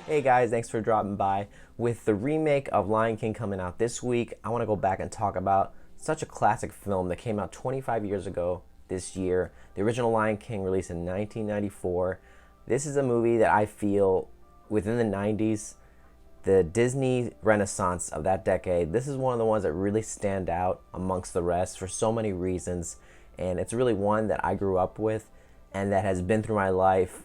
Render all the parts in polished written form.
Hey guys, thanks for dropping by. With the remake of Lion King coming out this week, I want to go back and talk about such a classic film that came out 25 years ago this year. The original Lion King released in 1994. This is a movie that I feel within the 90s, the Disney Renaissance of that decade, this is one of the ones that really stand out amongst the rest for so many reasons. And it's really one that I grew up with and that has been through my life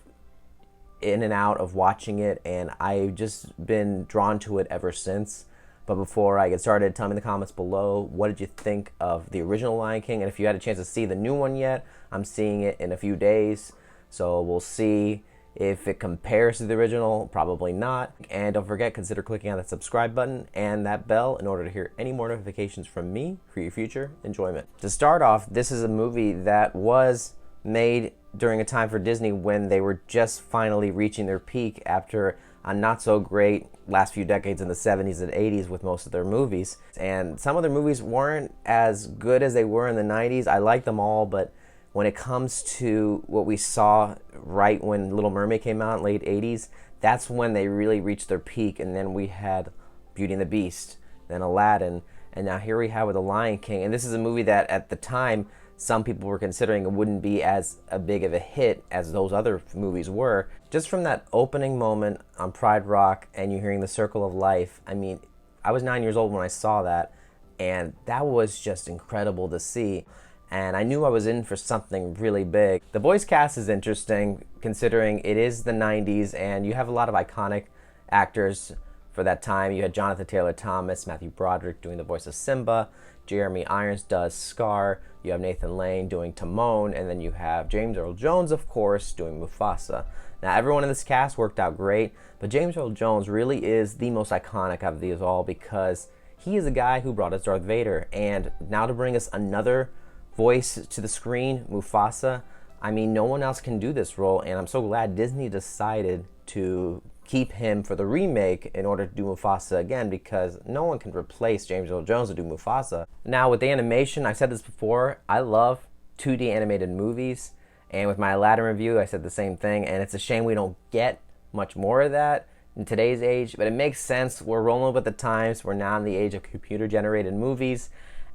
in and out of watching it, and I've just been drawn to it ever since. But before I get started, tell me in the comments below, what did you think of the original Lion King? And if you had a chance to see the new one yet, I'm seeing it in a few days, so we'll see if it compares to the original. Probably not. And don't forget, consider clicking on that subscribe button and that bell in order to hear any more notifications from me for your future enjoyment. To start off, this is a movie that was made during a time for Disney when they were just finally reaching their peak after a not so great last few decades in the 70s and 80s with most of their movies. And some of their movies weren't as good as they were in the 90s. I like them all, but when it comes to what we saw right when Little Mermaid came out in late 80s, that's when they really reached their peak. And then we had Beauty and the Beast, then Aladdin, and now here we have with The Lion King. And this is a movie that at the time some people were considering it wouldn't be as a big of a hit as those other movies were. Just from that opening moment on Pride Rock and you hearing The Circle of Life, I mean, I was 9 years old when I saw that, and that was just incredible to see. And I knew I was in for something really big. The voice cast is interesting considering it is the 90s and you have a lot of iconic actors for that time. You had Jonathan Taylor Thomas, Matthew Broderick doing the voice of Simba, Jeremy Irons does Scar, you have Nathan Lane doing Timon, and then you have James Earl Jones, of course, doing Mufasa. Now, everyone in this cast worked out great, but James Earl Jones really is the most iconic of these all because he is the guy who brought us Darth Vader. And now to bring us another voice to the screen, Mufasa, I mean, no one else can do this role, and I'm so glad Disney decided to keep him for the remake in order to do Mufasa again, because no one can replace James Earl Jones to do Mufasa. Now with the animation, I've said this before, I love 2D animated movies, and with my Aladdin review I said the same thing, and it's a shame we don't get much more of that in today's age, but it makes sense. We're rolling with the times. We're now in the age of computer generated movies,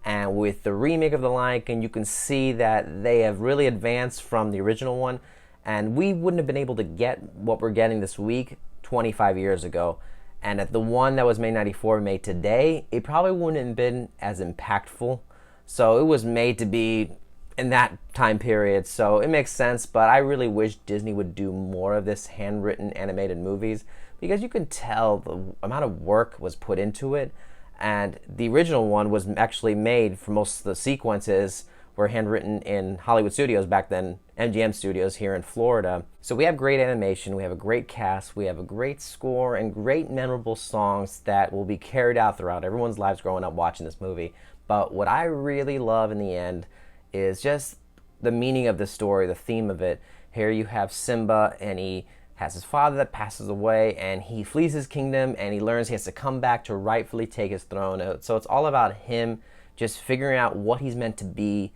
and with the remake of The Lion King, you can see that they have really advanced from the original one, and we wouldn't have been able to get what we're getting this week 25 years ago. And at the one that was made 94 made today, it probably wouldn't have been as impactful. So it was made to be in that time period, so it makes sense. But I really wish Disney would do more of this handwritten animated movies, because you can tell the amount of work was put into it. And the original one was actually made, for most of the sequences were handwritten in Hollywood studios back then, MGM Studios here in Florida. So we have great animation, we have a great cast, we have a great score, and great memorable songs that will be carried out throughout everyone's lives growing up watching this movie. But what I really love in the end is just the meaning of the story, the theme of it. Here you have Simba, and he has his father that passes away, and he flees his kingdom, and he learns he has to come back to rightfully take his throne. So it's all about him just figuring out what he's meant to be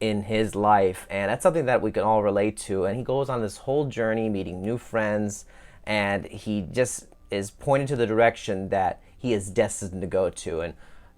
in his life, and that's something that we can all relate to. And he goes on this whole journey meeting new friends, and he just is pointing to the direction that he is destined to go to. And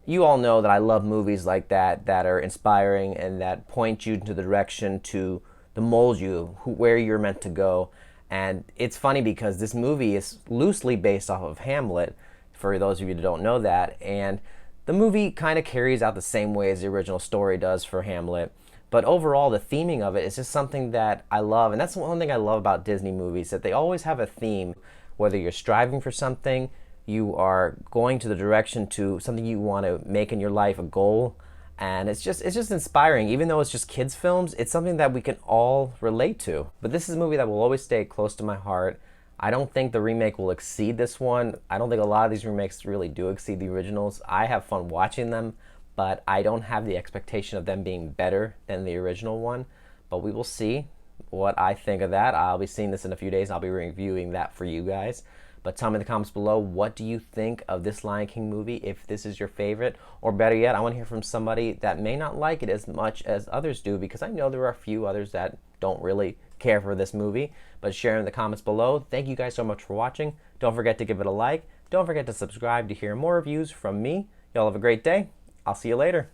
you all know that I love movies like that are inspiring and that point you into the direction to mold you where you're meant to go. And it's funny because this movie is loosely based off of Hamlet, for those of you that don't know that, and the movie kind of carries out the same way as the original story does for Hamlet. But overall, the theming of it is just something that I love. And that's one thing I love about Disney movies, that they always have a theme. Whether you're striving for something, you are going to the direction to something you want to make in your life, a goal. And it's just inspiring. Even though it's just kids' films, it's something that we can all relate to. But this is a movie that will always stay close to my heart. I don't think the remake will exceed this one. I don't think a lot of these remakes really do exceed the originals. I have fun watching them, but I don't have the expectation of them being better than the original one. But we will see what I think of that. I'll be seeing this in a few days. I'll be reviewing that for you guys. But tell me in the comments below, what do you think of this Lion King movie, if this is your favorite? Or better yet, I want to hear from somebody that may not like it as much as others do, because I know there are a few others that don't really care for this movie. But share in the comments below. Thank you guys so much for watching. Don't forget to give it a like. Don't forget to subscribe to hear more reviews from me. Y'all have a great day. I'll see you later.